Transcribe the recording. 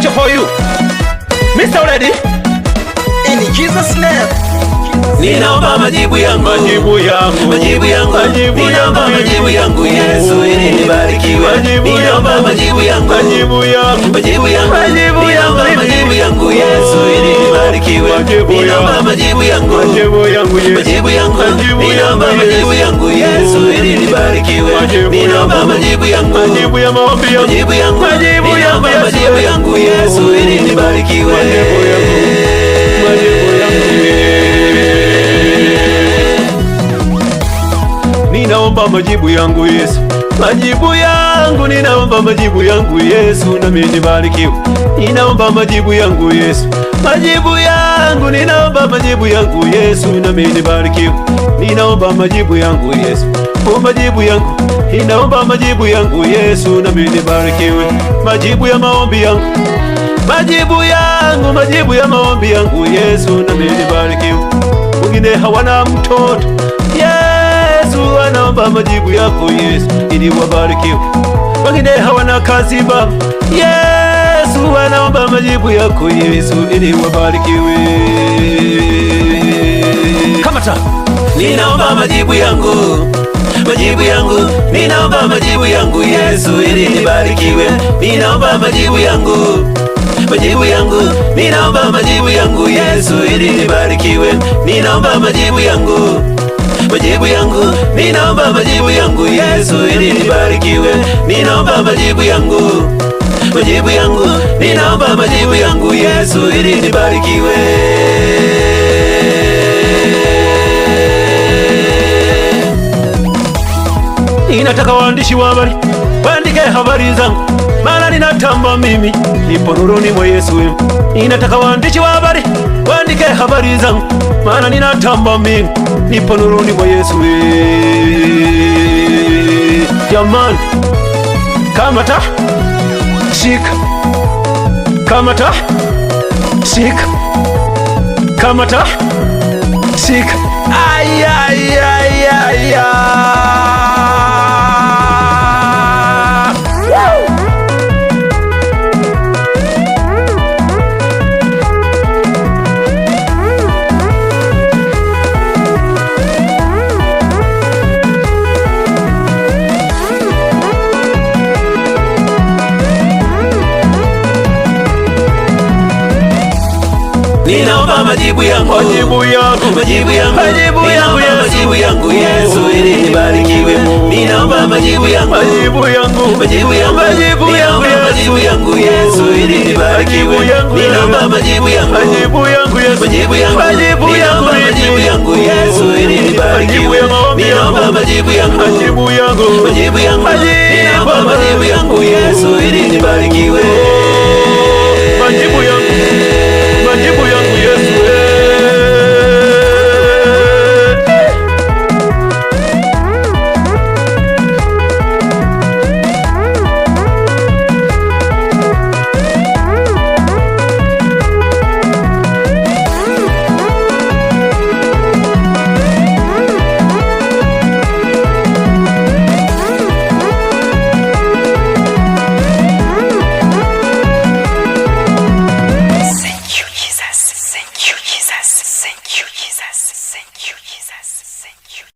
special for you. Mr. Ready? In Jesus' name. Ninaomba majibu yangu, Majibu yangu, majibu yangu, majibu ninaomba yangu, majibu yangu Yesu ili nibarikiwe. Ninaomba majibu yangu, majibu yangu, majibu yangu, majibu ninaomba yangu, majibu yangu Yesu ili nibarikiwe. Ninaomba majibu yangu, majibu yangu, majibu yangu, majibu ninaomba yangu, majibu yangu Yesu ili nibarikiwe. Ninaomba majibu yangu, majibu ya maombi yangu, majibu yangu, majibu yangu, ninaomba majibu yangu Yesu ili nibarikiwe. majibu yangu. Ninaomba majibu yangu Yesu, majibu yangu, ninaomba majibu yangu Yesu, nami nibarikiwe. Ninaomba majibu yangu Yesu, majibu yangu, ninaomba majibu yangu Yesu, nami nibarikiwe. Ninaomba majibu yangu Yesu, majibu yangu, ninaomba majibu yangu Yesu, nami nibarikiwe. Majibu ya maombi yangu, majibu yangu, majibu ya maombi yangu Yesu, nami nibarikiwe. Wengine hawana mtoto, Yesu wanaomba majibu yako Yesu ili wabarikiwe. Wengine hawana kazi Baba, Yesu wanaomba majibu yako Yesu ili wabarikiwe. Kamata. Ninaomba majibu yangu, majibu yangu, ninaomba majibu yangu Yesu ili nibarikiwe. Ninaomba majibu yangu, majibu yangu, ninaomba majibu yangu Yesu ili nibarikiwe. Ninaomba majibu yangu, majibu yangu, ninaomba majibu yangu Yesu ili nibarikiwe. Ninaomba majibu yangu, majibu yangu, ninaomba majibu yangu Yesu ili nibarikiwe. Ninataka waandishi wa habari waandike habari zangu, maana ninatamba mimi nipo nuruni mwa Yesu. Ninataka waandishi wa habari waandike habari zangu, maana ninatamba mimi nipo nuruni mwa Yesu. Jamani, kamata, shika, kamata, shika, kamata, shika. Ay, ay, ay, ay, ay. Ninaomba majibu yangu, Majibu yangu, majibu yangu, majibu yangu, ninaomba majibu yangu Yesu ili nibarikiwe. Ninaomba majibu yangu, majibu yangu, majibu yangu, majibu yangu, ninaomba majibu yangu Yesu ili nibarikiwe. Ninaomba majibu yangu, majibu yangu Yesu, majibu yangu, majibu yangu, ninaomba majibu yangu Yesu ili nibarikiwe. Ninaomba majibu yangu, majibu yangu, majibu yangu, ninaomba majibu yangu Yesu ili nibarikiwe.